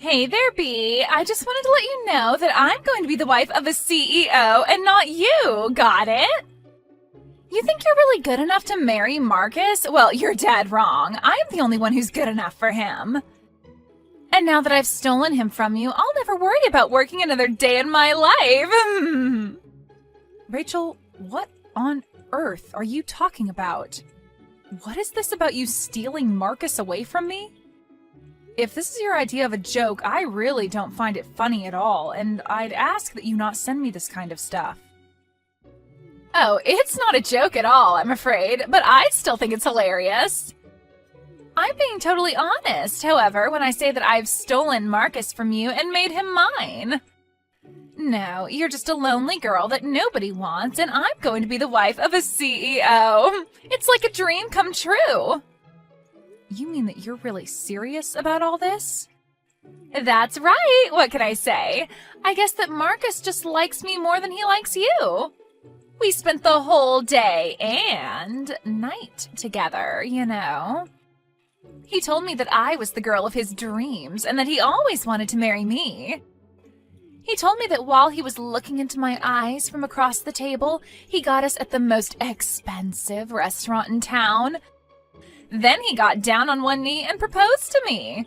Hey there, Bee. I just wanted to let you know that I'm going to be the wife of a CEO and not you. Got it? You think you're really good enough to marry Marcus? Well, you're dead wrong. I'm the only one who's good enough for him. And now that I've stolen him from you, I'll never worry about working another day in my life. Rachel, what on earth are you talking about? What is this about you stealing Marcus away from me? If this is your idea of a joke, I really don't find it funny at all, and I'd ask that you not send me this kind of stuff. Oh, it's not a joke at all, I'm afraid, but I still think it's hilarious. I'm being totally honest, however, when I say that I've stolen Marcus from you and made him mine. No, you're just a lonely girl that nobody wants, and I'm going to be the wife of a CEO. It's like a dream come true. You mean that you're really serious about all this? That's right. What can I say? I guess that Marcus just likes me more than he likes you. We spent the whole day and night together, you know. He told me that I was the girl of his dreams and that he always wanted to marry me. He told me that while he was looking into my eyes from across the table, he got us at the most expensive restaurant in town. Then he got down on one knee and proposed to me.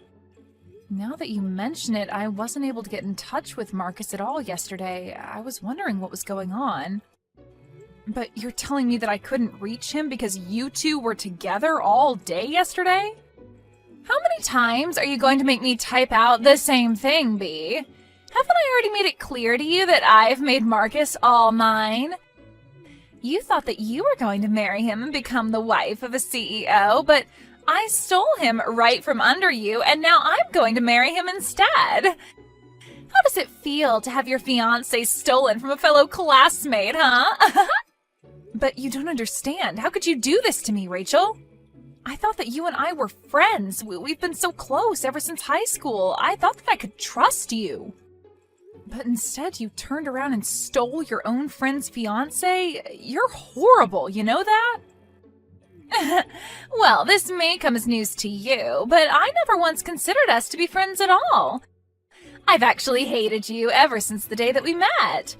Now that you mention it, I wasn't able to get in touch with Marcus at all yesterday. I was wondering what was going on. But you're telling me that I couldn't reach him because you two were together all day yesterday? How many times are you going to make me type out the same thing, Bee? Haven't I already made it clear to you that I've made Marcus all mine? You thought that you were going to marry him and become the wife of a CEO, but I stole him right from under you, and now I'm going to marry him instead. How does it feel to have your fiancé stolen from a fellow classmate, huh? But you don't understand. How could you do this to me, Rachel? I thought that you and I were friends. We've been so close ever since high school. I thought that I could trust you. But instead, you turned around and stole your own friend's fiancé? You're horrible, you know that? Well, this may come as news to you, but I never once considered us to be friends at all. I've actually hated you ever since the day that we met.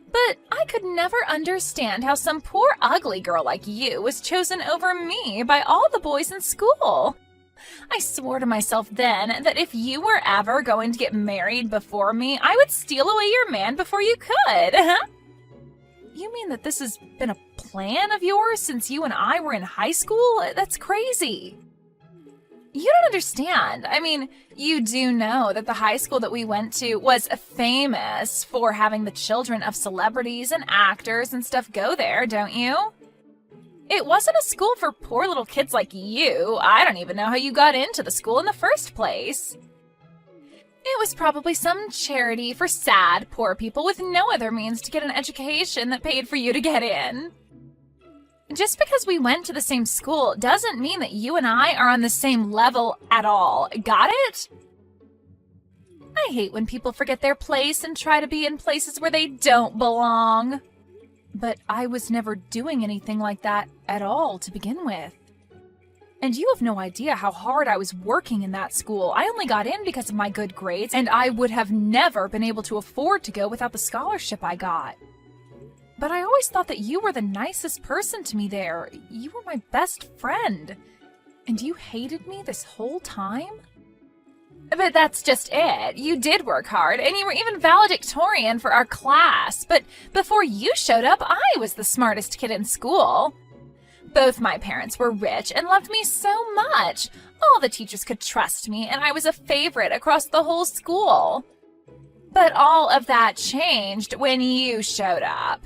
But I could never understand how some poor ugly girl like you was chosen over me by all the boys in school. I swore to myself then that if you were ever going to get married before me, I would steal away your man before you could. You mean that this has been a plan of yours since you and I were in high school? That's crazy. You don't understand. I mean, you do know that the high school that we went to was famous for having the children of celebrities and actors and stuff go there, don't you? It wasn't a school for poor little kids like you. I don't even know how you got into the school in the first place. It was probably some charity for sad, poor people with no other means to get an education that paid for you to get in. Just because we went to the same school doesn't mean that you and I are on the same level at all. Got it? I hate when people forget their place and try to be in places where they don't belong. But I was never doing anything like that at all to begin with. And you have no idea how hard I was working in that school. I only got in because of my good grades, and I would have never been able to afford to go without the scholarship I got. But I always thought that you were the nicest person to me there. You were my best friend. And you hated me this whole time? But that's just it. You did work hard, and you were even valedictorian for our class. But before you showed up, I was the smartest kid in school. Both my parents were rich and loved me so much. All the teachers could trust me, and I was a favorite across the whole school. But all of that changed when you showed up.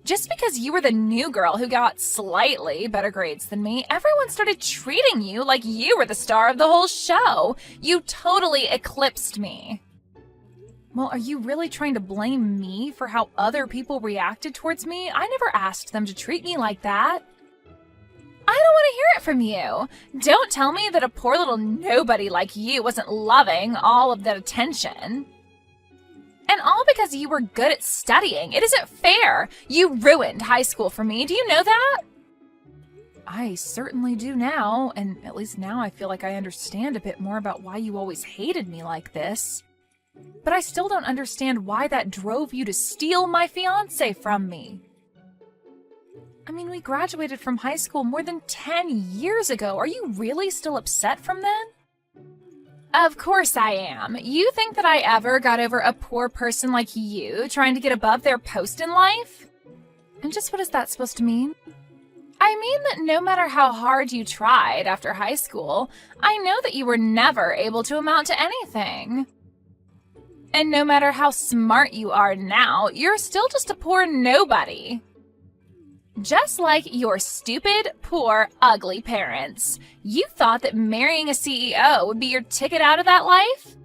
Just because you were the new girl who got slightly better grades than me, everyone started treating you like you were the star of the whole show. You totally eclipsed me. Well, are you really trying to blame me for how other people reacted towards me? I never asked them to treat me like that. I don't want to hear it from you. Don't tell me that a poor little nobody like you wasn't loving all of that attention. And all because you were good at studying. It isn't fair. You ruined high school for me. Do you know that? I certainly do now, and at least now I feel like I understand a bit more about why you always hated me like this. But I still don't understand why that drove you to steal my fiancé from me. I mean, we graduated from high school more than 10 years ago. Are you really still upset from then? Of course I am. You think that I ever got over a poor person like you trying to get above their post in life? And just what is that supposed to mean? I mean that no matter how hard you tried after high school, I know that you were never able to amount to anything. And no matter how smart you are now, you're still just a poor nobody. Just like your stupid, poor, ugly parents. You thought that marrying a CEO would be your ticket out of that life?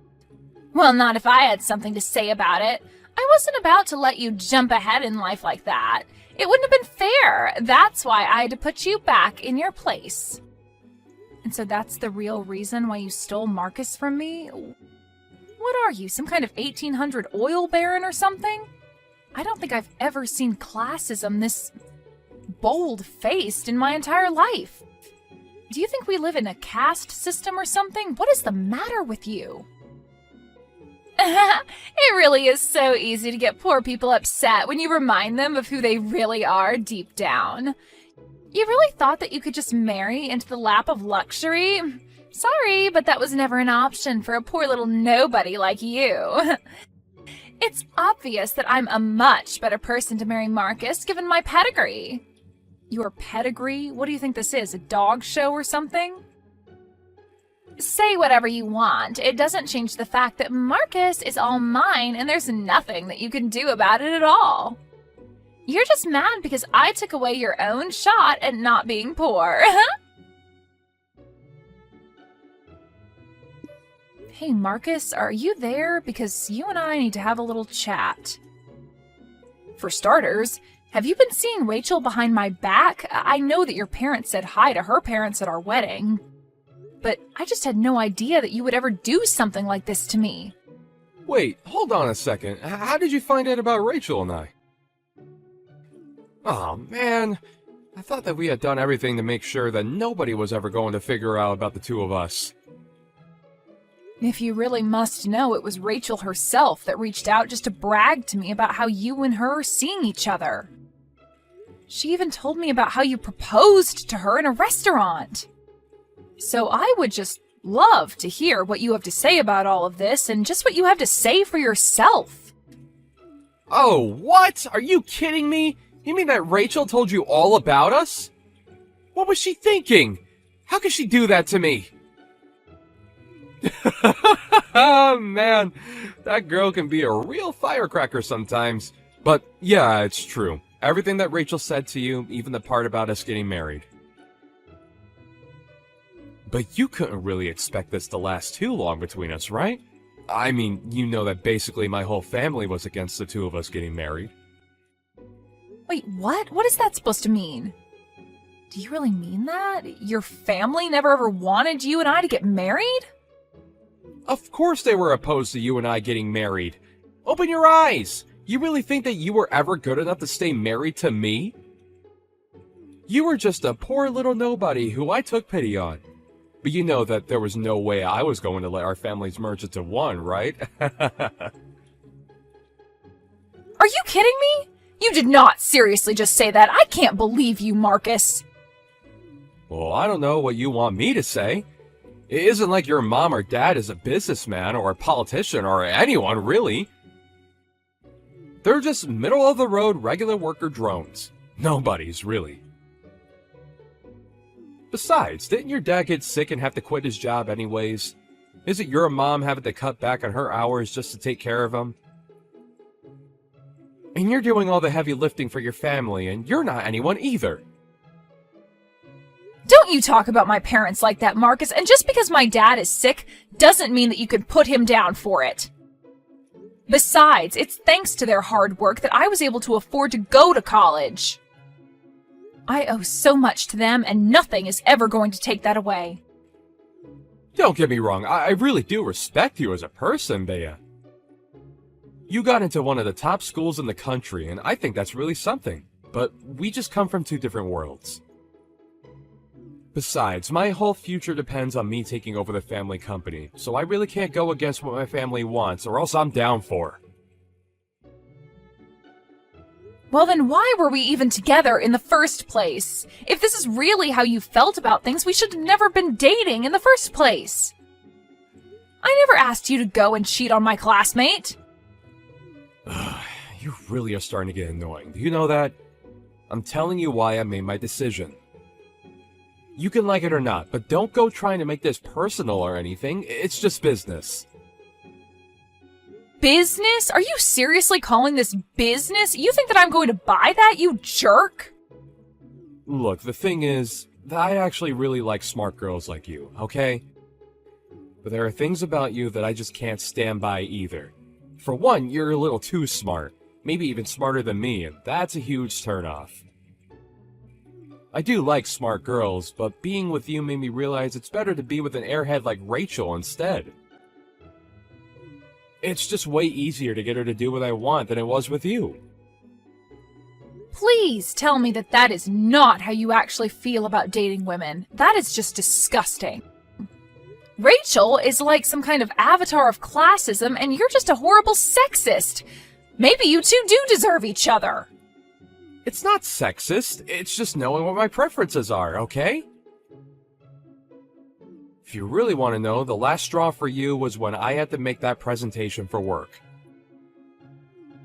Well, not if I had something to say about it. I wasn't about to let you jump ahead in life like that. It wouldn't have been fair. That's why I had to put you back in your place. And so that's the real reason why you stole Marcus from me? What are you, some kind of 1800 oil baron or something? I don't think I've ever seen classism this bold-faced in my entire life. Do you think we live in a caste system or something? What is the matter with you? It really is so easy to get poor people upset when you remind them of who they really are deep down. You really thought that you could just marry into the lap of luxury? Sorry, but that was never an option for a poor little nobody like you. It's obvious that I'm a much better person to marry Marcus given my pedigree. Your pedigree? What do you think this is, a dog show or something? Say whatever you want. It doesn't change the fact that Marcus is all mine and there's nothing that you can do about it at all. You're just mad because I took away your own shot at not being poor. Hey, Marcus, are you there? Because you and I need to have a little chat. For starters, have you been seeing Rachel behind my back? I know that your parents said hi to her parents at our wedding, but I just had no idea that you would ever do something like this to me. Wait, hold on a second. How did you find out about Rachel and I? Oh, man. I thought that we had done everything to make sure that nobody was ever going to figure out about the two of us. If you really must know, it was Rachel herself that reached out just to brag to me about how you and her are seeing each other. She even told me about how you proposed to her in a restaurant. So I would just love to hear what you have to say about all of this and just what you have to say for yourself. Oh, what? Are you kidding me? You mean that Rachel told you all about us? What was she thinking? How could she do that to me? Oh, man. That girl can be a real firecracker sometimes. But yeah, it's true. Everything that Rachel said to you, even the part about us getting married. But you couldn't really expect this to last too long between us, right? I mean, you know that basically my whole family was against the two of us getting married. Wait, what? What is that supposed to mean? Do you really mean that? Your family never ever wanted you and I to get married? Of course they were opposed to you and I getting married. Open your eyes! You really think that you were ever good enough to stay married to me? You were just a poor little nobody who I took pity on. But you know that there was no way I was going to let our families merge into one, right? Are you kidding me? You did not seriously just say that. I can't believe you, Marcus. Well, I don't know what you want me to say. It isn't like your mom or dad is a businessman or a politician or anyone, really. They're just middle-of-the-road regular worker drones. Nobody's, really. Besides, didn't your dad get sick and have to quit his job anyways? Isn't your mom having to cut back on her hours just to take care of him? And you're doing all the heavy lifting for your family, and you're not anyone either. Don't you talk about my parents like that, Marcus, and just because my dad is sick doesn't mean that you can put him down for it. Besides, it's thanks to their hard work that I was able to afford to go to college. I owe so much to them, and nothing is ever going to take that away. Don't get me wrong, I really do respect you as a person, Bea. You got into one of the top schools in the country, and I think that's really something. But we just come from two different worlds. Besides, my whole future depends on me taking over the family company, so I really can't go against what my family wants, or else I'm down for. Well, then why were we even together in the first place? If this is really how you felt about things, we should have never been dating in the first place. I never asked you to go and cheat on my classmate. You really are starting to get annoying. Do you know that? I'm telling you why I made my decision. You can like it or not, but don't go trying to make this personal or anything. It's just business. Business? Are you seriously calling this business? You think that I'm going to buy that, you jerk? Look, the thing is, that I actually really like smart girls like you, okay? But there are things about you that I just can't stand by either. For one, you're a little too smart. Maybe even smarter than me, and that's a huge turnoff. I do like smart girls, but being with you made me realize it's better to be with an airhead like Rachel instead. It's just way easier to get her to do what I want than it was with you. Please tell me that that is not how you actually feel about dating women. That is just disgusting. Rachel is like some kind of avatar of classism, and you're just a horrible sexist. Maybe you two do deserve each other. It's not sexist, it's just knowing what my preferences are, okay? If you really want to know, the last straw for you was when I had to make that presentation for work.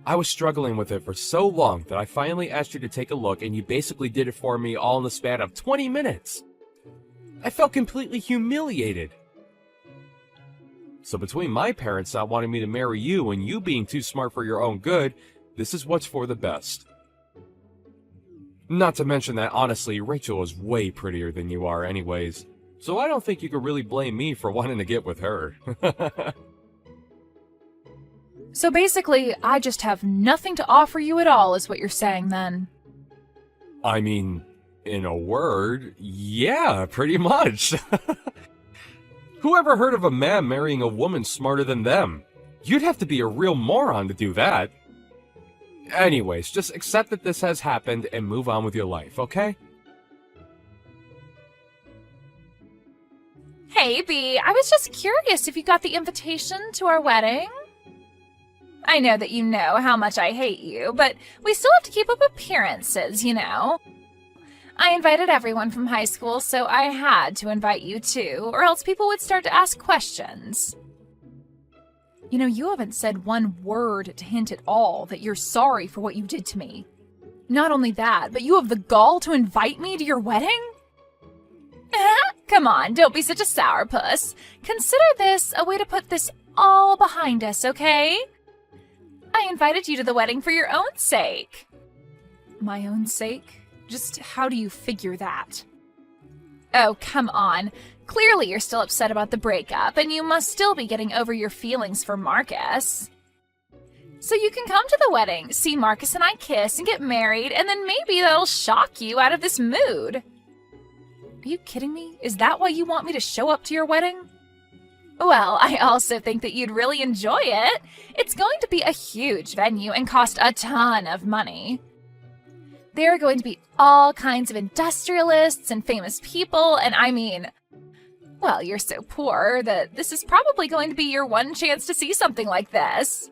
I was struggling with it for so long that I finally asked you to take a look, and you basically did it for me all in the span of 20 minutes. I felt completely humiliated. So between my parents not wanting me to marry you and you being too smart for your own good, this is what's for the best. Not to mention that, honestly, Rachel is way prettier than you are anyways, so I don't think you could really blame me for wanting to get with her. So basically, I just have nothing to offer you at all, is what you're saying then. I mean, in a word, yeah, pretty much. Who ever heard of a man marrying a woman smarter than them? You'd have to be a real moron to do that. Anyways, just accept that this has happened and move on with your life, okay? Hey, B, I was just curious if you got the invitation to our wedding. I know that you know how much I hate you, but we still have to keep up appearances, you know. I invited everyone from high school, so I had to invite you too, or else people would start to ask questions. You know, you haven't said one word to hint at all that you're sorry for what you did to me. Not only that, but you have the gall to invite me to your wedding? Come on, don't be such a sourpuss. Consider this a way to put this all behind us, okay? I invited you to the wedding for your own sake. My own sake? Just how do you figure that? Oh, come on. Clearly you're still upset about the breakup, and you must still be getting over your feelings for Marcus. So you can come to the wedding, see Marcus and I kiss and get married, and then maybe that'll shock you out of this mood. Are you kidding me? Is that why you want me to show up to your wedding? Well, I also think that you'd really enjoy it. It's going to be a huge venue and cost a ton of money. There are going to be all kinds of industrialists and famous people, and I mean, well, you're so poor that this is probably going to be your one chance to see something like this.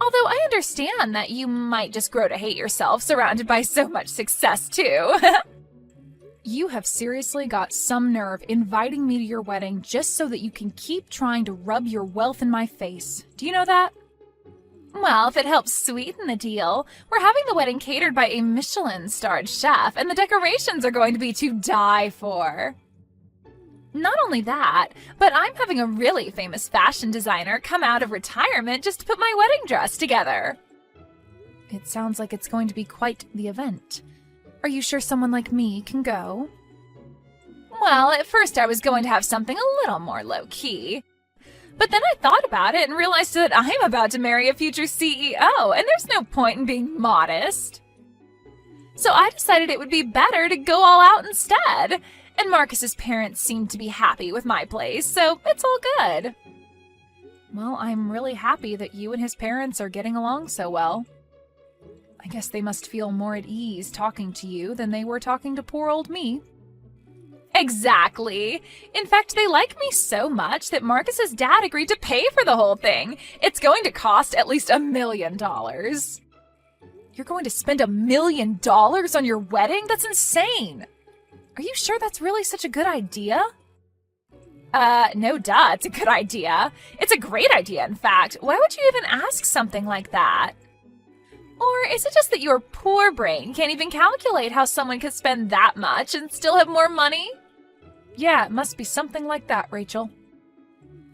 Although I understand that you might just grow to hate yourself surrounded by so much success, too. You have seriously got some nerve inviting me to your wedding just so that you can keep trying to rub your wealth in my face. Do you know that? Well, if it helps sweeten the deal, we're having the wedding catered by a Michelin-starred chef, and the decorations are going to be to die for. Not only that, but I'm having a really famous fashion designer come out of retirement just to put my wedding dress together. It sounds like it's going to be quite the event. Are you sure someone like me can go? Well, at first I was going to have something a little more low-key. But then I thought about it and realized that I'm about to marry a future CEO, and there's no point in being modest. So I decided it would be better to go all out instead. And Marcus's parents seem to be happy with my place, so it's all good. Well, I'm really happy that you and his parents are getting along so well. I guess they must feel more at ease talking to you than they were talking to poor old me. Exactly. In fact, they like me so much that Marcus's dad agreed to pay for the whole thing. It's going to cost at least $1 million. You're going to spend $1 million on your wedding? That's insane. Are you sure that's really such a good idea? No duh, it's a good idea. It's a great idea, in fact. Why would you even ask something like that? Or is it just that your poor brain can't even calculate how someone could spend that much and still have more money? Yeah, it must be something like that, Rachel.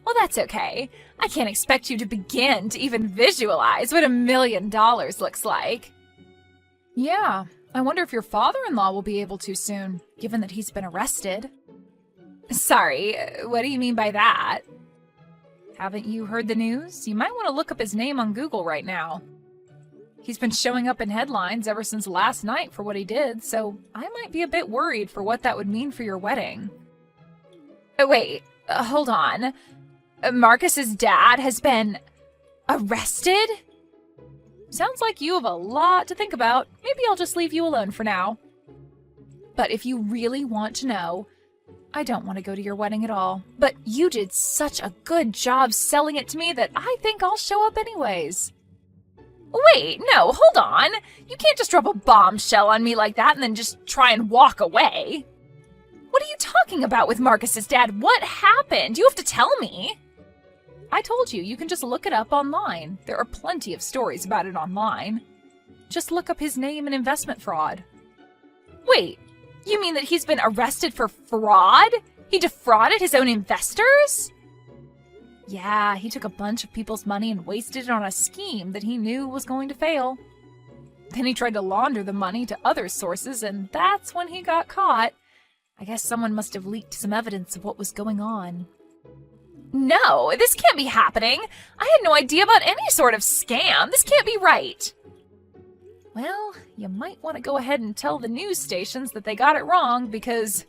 Well, that's okay. I can't expect you to begin to even visualize what $1 million looks like. Yeah, I wonder if your father-in-law will be able to soon, given that he's been arrested. Sorry, what do you mean by that? Haven't you heard the news? You might want to look up his name on Google right now. He's been showing up in headlines ever since last night for what he did, so I might be a bit worried for what that would mean for your wedding. Wait, hold on. Marcus's dad has been arrested? Sounds like you have a lot to think about. Maybe I'll just leave you alone for now. But if you really want to know, I don't want to go to your wedding at all. But you did such a good job selling it to me that I think I'll show up anyways. Wait, no, hold on. You can't just drop a bombshell on me like that and then just try and walk away. What are you talking about with Marcus's dad? What happened? You have to tell me. I told you, you can just look it up online. There are plenty of stories about it online. Just look up his name and investment fraud. Wait, you mean that he's been arrested for fraud? He defrauded his own investors? Yeah, he took a bunch of people's money and wasted it on a scheme that he knew was going to fail. Then he tried to launder the money to other sources, and that's when he got caught. I guess someone must have leaked some evidence of what was going on. No, this can't be happening. I had no idea about any sort of scam. This can't be right. Well, you might want to go ahead and tell the news stations that they got it wrong because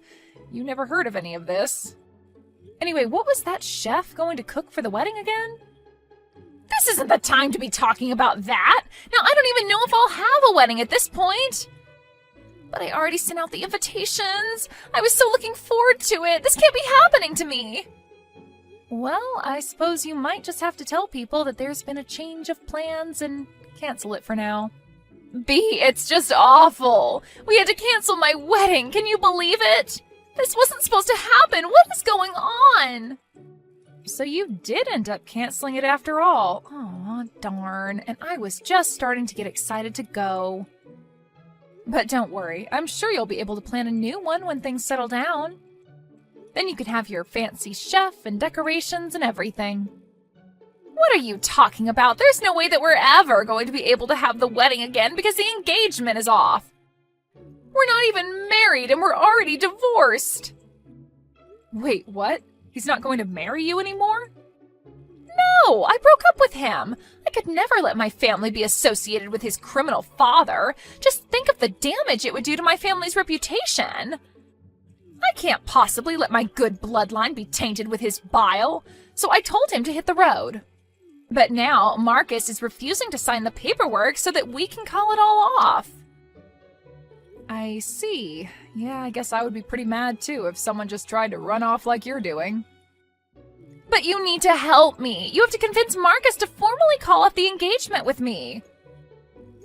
you never heard of any of this. Anyway, what was that chef going to cook for the wedding again? This isn't the time to be talking about that. Now, I don't even know if I'll have a wedding at this point. But I already sent out the invitations. I was so looking forward to it. This can't be happening to me. Well, I suppose you might just have to tell people that there's been a change of plans and cancel it for now. B, it's just awful. We had to cancel my wedding. Can you believe it? This wasn't supposed to happen. What is going on? So you did end up canceling it after all. Aw, darn. And I was just starting to get excited to go. But don't worry. I'm sure you'll be able to plan a new one when things settle down. Then you could have your fancy chef and decorations and everything. What are you talking about? There's no way that we're ever going to be able to have the wedding again because the engagement is off. We're not even married and we're already divorced. Wait, what? He's not going to marry you anymore? No, I broke up with him. I could never let my family be associated with his criminal father. Just think of the damage it would do to my family's reputation. I can't possibly let my good bloodline be tainted with his bile, so I told him to hit the road. But now Marcus is refusing to sign the paperwork so that we can call it all off. I see. Yeah, I guess I would be pretty mad too if someone just tried to run off like you're doing. But you need to help me. You have to convince Marcus to formally call off the engagement with me.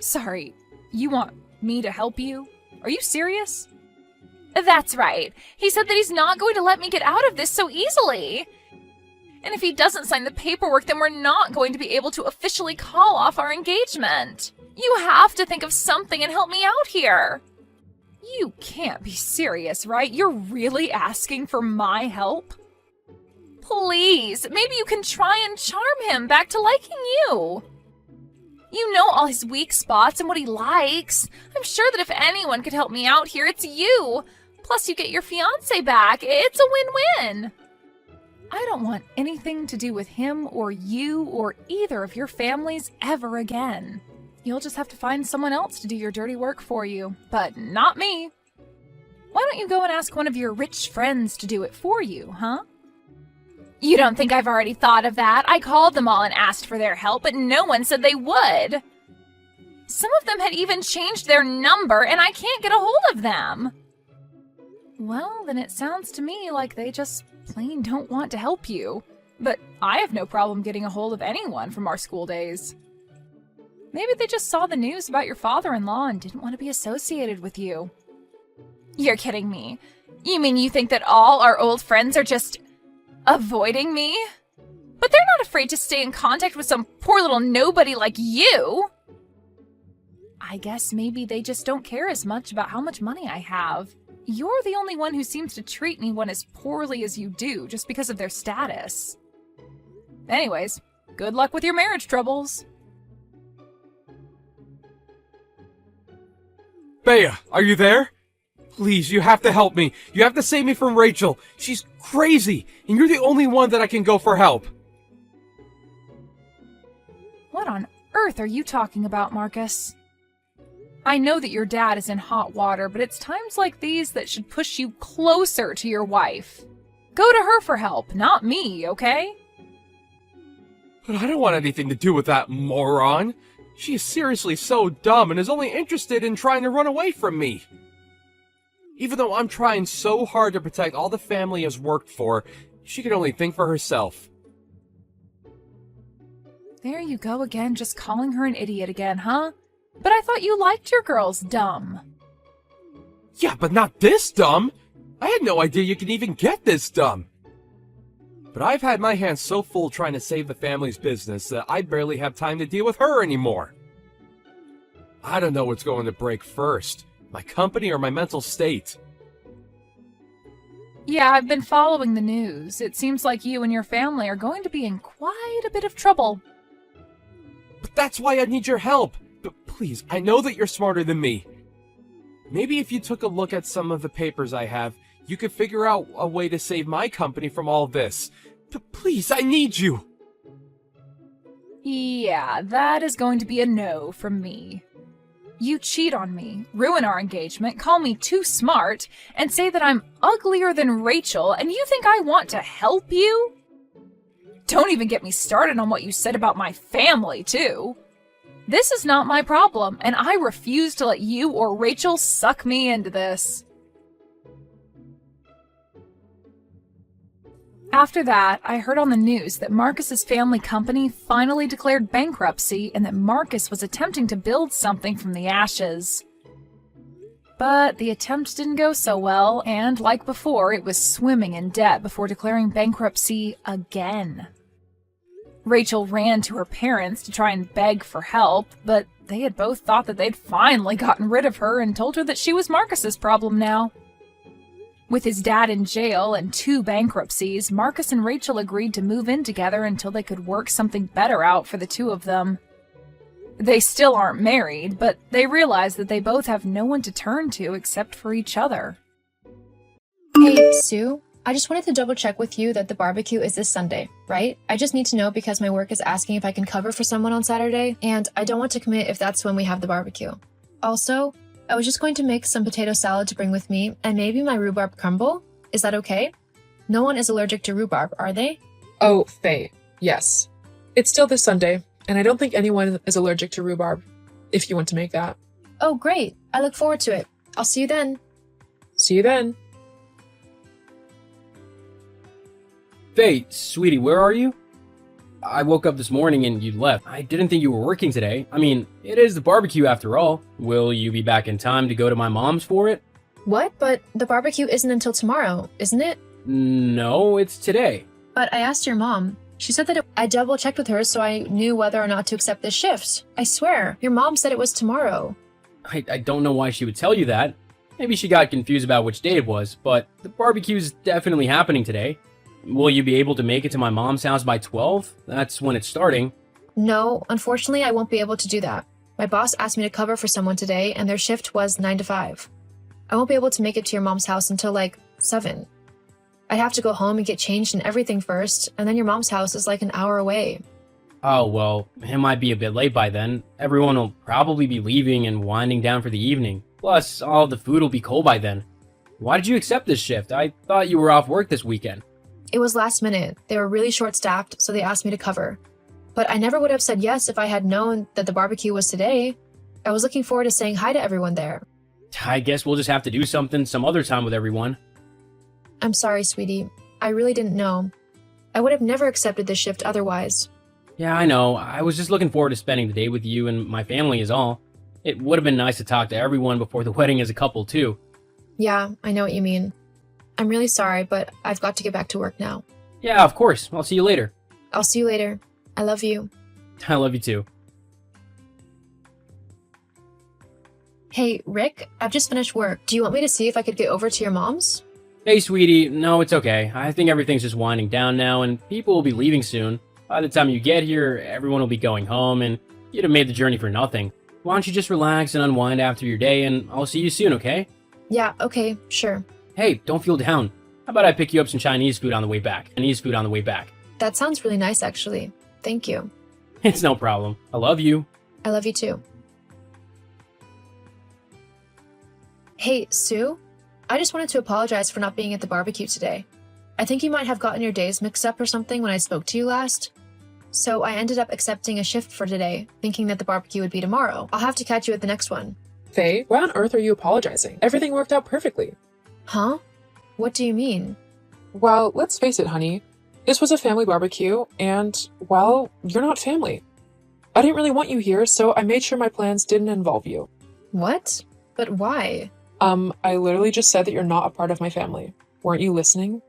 Sorry, you want me to help you? Are you serious? That's right. He said that he's not going to let me get out of this so easily. And if he doesn't sign the paperwork, then we're not going to be able to officially call off our engagement. You have to think of something and help me out here. You can't be serious, right? You're really asking for my help? Please, maybe you can try and charm him back to liking you. You know all his weak spots and what he likes. I'm sure that if anyone could help me out here, it's you. Plus, you get your fiancé back. It's a win-win. I don't want anything to do with him or you or either of your families ever again. You'll just have to find someone else to do your dirty work for you, but not me. Why don't you go and ask one of your rich friends to do it for you, huh? You don't think I've already thought of that? I called them all and asked for their help, but no one said they would. Some of them had even changed their number, and I can't get a hold of them. Well, then it sounds to me like they just plain don't want to help you. But I have no problem getting a hold of anyone from our school days. Maybe they just saw the news about your father-in-law and didn't want to be associated with you. You're kidding me. You mean you think that all our old friends are just avoiding me? But they're not afraid to stay in contact with some poor little nobody like you. I guess maybe they just don't care as much about how much money I have. You're the only one who seems to treat anyone as poorly as you do just because of their status. Anyways, good luck with your marriage troubles. Bea, are you there? Please, you have to help me. You have to save me from Rachel. She's crazy, and you're the only one that I can go for help. What on earth are you talking about, Marcus? I know that your dad is in hot water, but it's times like these that should push you closer to your wife. Go to her for help, not me, okay? But I don't want anything to do with that moron. She is seriously so dumb and is only interested in trying to run away from me. Even though I'm trying so hard to protect all the family has worked for, she can only think for herself. There you go again, just calling her an idiot again, huh? But I thought you liked your girls dumb. Yeah, but not this dumb. I had no idea you could even get this dumb. But I've had my hands so full trying to save the family's business that I barely have time to deal with her anymore. I don't know what's going to break first, my company or my mental state. Yeah, I've been following the news. It seems like you and your family are going to be in quite a bit of trouble. But that's why I need your help. But please, I know that you're smarter than me. Maybe if you took a look at some of the papers I have, you could figure out a way to save my company from all this. But please, I need you. Yeah, that is going to be a no from me. You cheat on me, ruin our engagement, call me too smart, and say that I'm uglier than Rachel, and you think I want to help you? Don't even get me started on what you said about my family, too. This is not my problem, and I refuse to let you or Rachel suck me into this. After that, I heard on the news that Marcus's family company finally declared bankruptcy and that Marcus was attempting to build something from the ashes. But the attempt didn't go so well, and like before, it was swimming in debt before declaring bankruptcy again. Rachel ran to her parents to try and beg for help, but they had both thought that they'd finally gotten rid of her and told her that she was Marcus's problem now. With his dad in jail and 2 bankruptcies, Marcus and Rachel agreed to move in together until they could work something better out for the 2 of them. They still aren't married, but they realize that they both have no one to turn to except for each other. Hey, Sue. I just wanted to double check with you that the barbecue is this Sunday, right? I just need to know because my work is asking if I can cover for someone on Saturday, and I don't want to commit if that's when we have the barbecue. Also, I was just going to make some potato salad to bring with me, and maybe my rhubarb crumble. Is that okay? No one is allergic to rhubarb, are they? Oh, Faye, yes. It's still this Sunday, and I don't think anyone is allergic to rhubarb, if you want to make that. Oh, great. I look forward to it. I'll see you then. See you then. Faye, sweetie, where are you? I woke up this morning and you left. I didn't think you were working today. I mean, it is the barbecue after all. Will you be back in time to go to my mom's for it? What? But the barbecue isn't until tomorrow, isn't it? No, it's today. But I asked your mom. She said that I double-checked with her so I knew whether or not to accept this shift. I swear, your mom said it was tomorrow. I don't know why she would tell you that. Maybe she got confused about which day it was, but the barbecue's definitely happening today. Will you be able to make it to my mom's house by 12? That's when it's starting. No, unfortunately, I won't be able to do that. My boss asked me to cover for someone today, and their shift was 9 to 5. I won't be able to make it to your mom's house until, 7. I'd have to go home and get changed and everything first, and then your mom's house is an hour away. Oh, well, it might be a bit late by then. Everyone will probably be leaving and winding down for the evening. Plus, all the food will be cold by then. Why did you accept this shift? I thought you were off work this weekend. It was last minute. They were really short-staffed, so they asked me to cover. But I never would have said yes if I had known that the barbecue was today. I was looking forward to saying hi to everyone there. I guess we'll just have to do something some other time with everyone. I'm sorry, sweetie. I really didn't know. I would have never accepted this shift otherwise. Yeah, I know. I was just looking forward to spending the day with you and my family is all. It would have been nice to talk to everyone before the wedding as a couple, too. Yeah, I know what you mean. I'm really sorry, but I've got to get back to work now. Yeah, of course. I'll see you later. I'll see you later. I love you. I love you too. Hey, Rick, I've just finished work. Do you want me to see if I could get over to your mom's? Hey, sweetie. No, it's okay. I think everything's just winding down now, and people will be leaving soon. By the time you get here, everyone will be going home, and you'd have made the journey for nothing. Why don't you just relax and unwind after your day, and I'll see you soon, okay? Yeah, okay, sure. Hey, don't feel down. How about I pick you up some Chinese food on the way back? That sounds really nice, actually. Thank you. It's no problem. I love you. I love you too. Hey, Sue? I just wanted to apologize for not being at the barbecue today. I think you might have gotten your days mixed up or something when I spoke to you last. So I ended up accepting a shift for today, thinking that the barbecue would be tomorrow. I'll have to catch you at the next one. Faye, why on earth are you apologizing? Everything worked out perfectly. Huh? What do you mean? Well, let's face it, honey. This was a family barbecue, and, well, you're not family. I didn't really want you here, so I made sure my plans didn't involve you. What? But why? I literally just said that you're not a part of my family. Weren't you listening?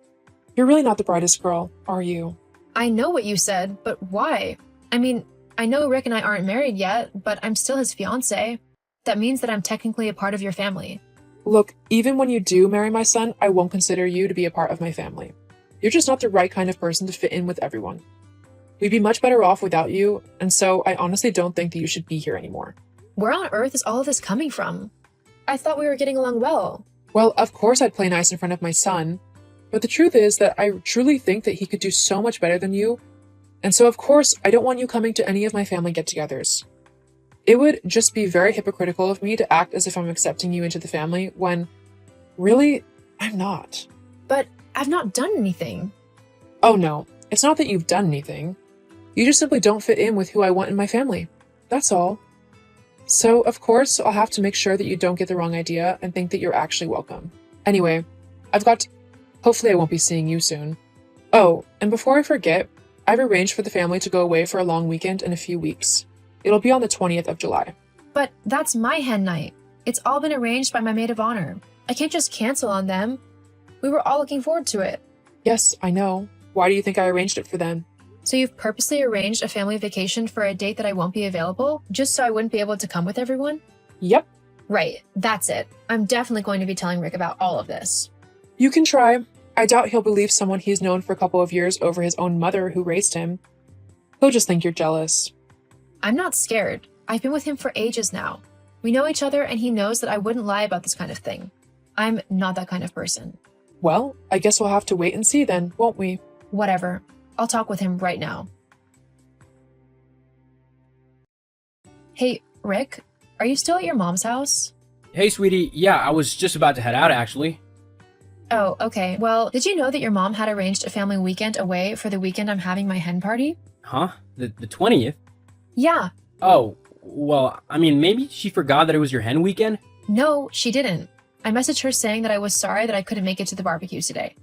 You're really not the brightest girl, are you? I know what you said, but why? I mean, I know Rick and I aren't married yet, but I'm still his fiancé. That means that I'm technically a part of your family. Look, even when you do marry my son, I won't consider you to be a part of my family. You're just not the right kind of person to fit in with everyone. We'd be much better off without you, and so I honestly don't think that you should be here anymore. Where on earth is all of this coming from? I thought we were getting along well. Well, of course I'd play nice in front of my son, but the truth is that I truly think that he could do so much better than you, and so of course I don't want you coming to any of my family get-togethers. It would just be very hypocritical of me to act as if I'm accepting you into the family when, really, I'm not. But I've not done anything. Oh no, it's not that you've done anything. You just simply don't fit in with who I want in my family. That's all. So, of course, I'll have to make sure that you don't get the wrong idea and think that you're actually welcome. Anyway, hopefully I won't be seeing you soon. Oh, and before I forget, I've arranged for the family to go away for a long weekend in a few weeks. It'll be on the 20th of July. But that's my hen night. It's all been arranged by my maid of honor. I can't just cancel on them. We were all looking forward to it. Yes, I know. Why do you think I arranged it for them? So you've purposely arranged a family vacation for a date that I won't be available, just so I wouldn't be able to come with everyone? Yep. Right, that's it. I'm definitely going to be telling Rick about all of this. You can try. I doubt he'll believe someone he's known for a couple of years over his own mother who raised him. He'll just think you're jealous. I'm not scared. I've been with him for ages now. We know each other and he knows that I wouldn't lie about this kind of thing. I'm not that kind of person. Well, I guess we'll have to wait and see then, won't we? Whatever. I'll talk with him right now. Hey, Rick, are you still at your mom's house? Hey, sweetie. Yeah, I was just about to head out, actually. Oh, okay. Well, did you know that your mom had arranged a family weekend away for the weekend I'm having my hen party? Huh? The 20th? Yeah. Oh, well, I mean, maybe she forgot that it was your hen weekend? No, she didn't. I messaged her saying that I was sorry that I couldn't make it to the barbecue today.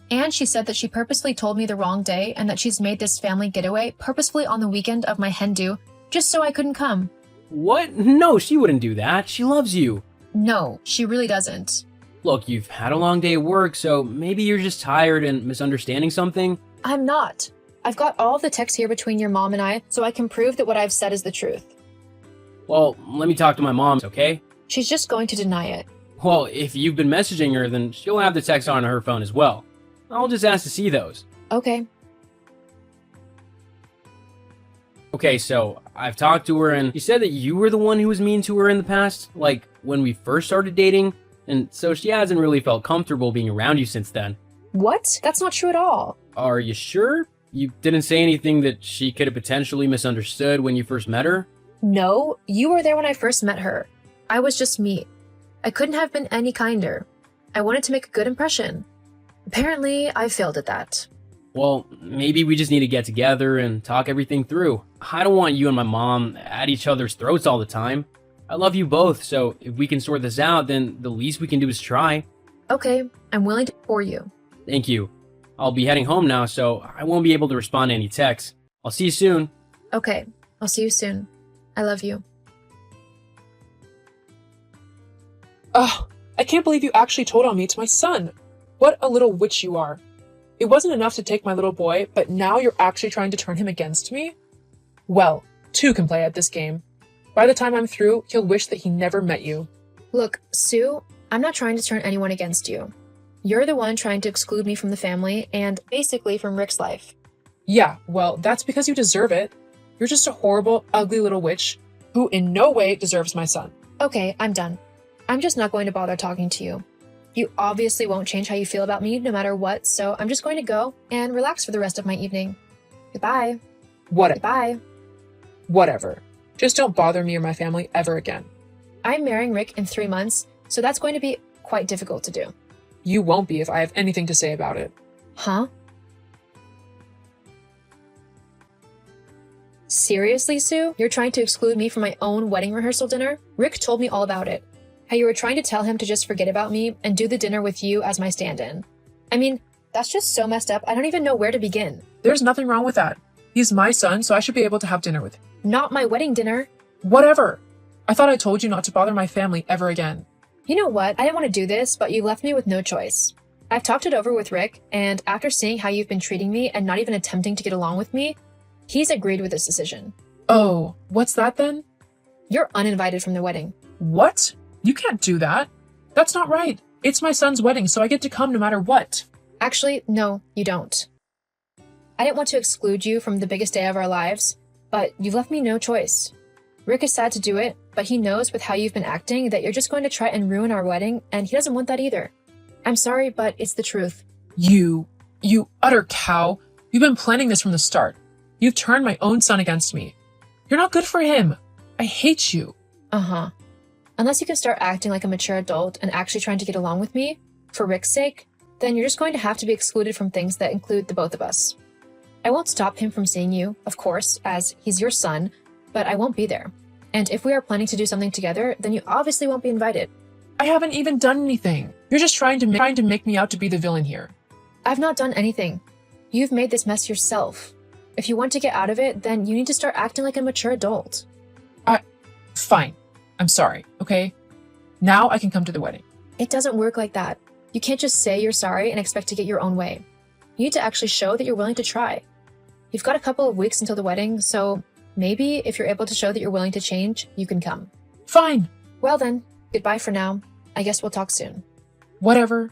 And she said that she purposely told me the wrong day and that she's made this family getaway purposefully on the weekend of my hen do, just so I couldn't come. What? No, she wouldn't do that. She loves you. No, she really doesn't. Look, you've had a long day at work, so maybe you're just tired and misunderstanding something. I'm not. I've got all of the texts here between your mom and I, so I can prove that what I've said is the truth. Well, let me talk to my mom, okay? She's just going to deny it. Well, if you've been messaging her, then she'll have the text on her phone as well. I'll just ask to see those. Okay. Okay, so I've talked to her and she said that you were the one who was mean to her in the past, like when we first started dating, and so she hasn't really felt comfortable being around you since then. What? That's not true at all. Are you sure? You didn't say anything that she could have potentially misunderstood when you first met her? No, you were there when I first met her. I was just me. I couldn't have been any kinder. I wanted to make a good impression. Apparently, I failed at that. Well, maybe we just need to get together and talk everything through. I don't want you and my mom at each other's throats all the time. I love you both, so if we can sort this out, then the least we can do is try. Okay, I'm willing to for you. Thank you. I'll be heading home now, so I won't be able to respond to any texts. I'll see you soon. Okay, I'll see you soon. I love you. Ugh, I can't believe you actually told on me to my son. What a little witch you are. It wasn't enough to take my little boy, but now you're actually trying to turn him against me? Well, two can play at this game. By the time I'm through, he'll wish that he never met you. Look, Sue, I'm not trying to turn anyone against you. You're the one trying to exclude me from the family and basically from Rick's life. Yeah, well, that's because you deserve it. You're just a horrible, ugly little witch who in no way deserves my son. Okay, I'm done. I'm just not going to bother talking to you. You obviously won't change how you feel about me no matter what, so I'm just going to go and relax for the rest of my evening. Goodbye. Goodbye. Whatever. Just don't bother me or my family ever again. I'm marrying Rick in 3 months, so that's going to be quite difficult to do. You won't be if I have anything to say about it. Huh? Seriously, Sue? You're trying to exclude me from my own wedding rehearsal dinner? Rick told me all about it. How you were trying to tell him to just forget about me and do the dinner with you as my stand-in. I mean, that's just so messed up, I don't even know where to begin. There's nothing wrong with that. He's my son, so I should be able to have dinner with him. Not my wedding dinner. Whatever. I thought I told you not to bother my family ever again. You know what? I didn't want to do this, but you left me with no choice. I've talked it over with Rick, and after seeing how you've been treating me and not even attempting to get along with me, he's agreed with this decision. Oh, what's that then? You're uninvited from the wedding. What? You can't do that. That's not right. It's my son's wedding, so I get to come no matter what. Actually, no, you don't. I didn't want to exclude you from the biggest day of our lives, but you've left me no choice. Rick is sad to do it, but he knows with how you've been acting that you're just going to try and ruin our wedding, and he doesn't want that either. I'm sorry, but it's the truth. You utter cow. You've been planning this from the start. You've turned my own son against me. You're not good for him. I hate you. Uh-huh. Unless you can start acting like a mature adult and actually trying to get along with me, for Rick's sake, then you're just going to have to be excluded from things that include the both of us. I won't stop him from seeing you, of course, as he's your son, but I won't be there. And if we are planning to do something together, then you obviously won't be invited. I haven't even done anything. You're just trying to make me out to be the villain here. I've not done anything. You've made this mess yourself. If you want to get out of it, then you need to start acting like a mature adult. Fine. I'm sorry, okay? Now I can come to the wedding. It doesn't work like that. You can't just say you're sorry and expect to get your own way. You need to actually show that you're willing to try. You've got a couple of weeks until the wedding, so maybe if you're able to show that you're willing to change, you can come. Fine. Well then, goodbye for now. I guess we'll talk soon. Whatever.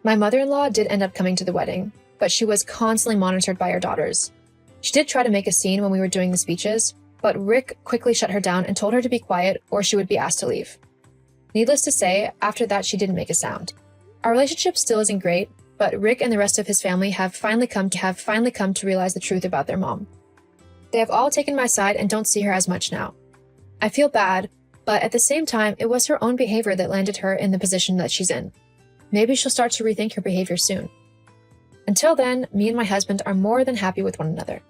My mother-in-law did end up coming to the wedding, but she was constantly monitored by her daughters. She did try to make a scene when we were doing the speeches, but Rick quickly shut her down and told her to be quiet or she would be asked to leave. Needless to say, after that she didn't make a sound. Our relationship still isn't great, but Rick and the rest of his family have finally come to realize the truth about their mom. They have all taken my side and don't see her as much now. I feel bad, but at the same time, it was her own behavior that landed her in the position that she's in. Maybe she'll start to rethink her behavior soon. Until then, me and my husband are more than happy with one another.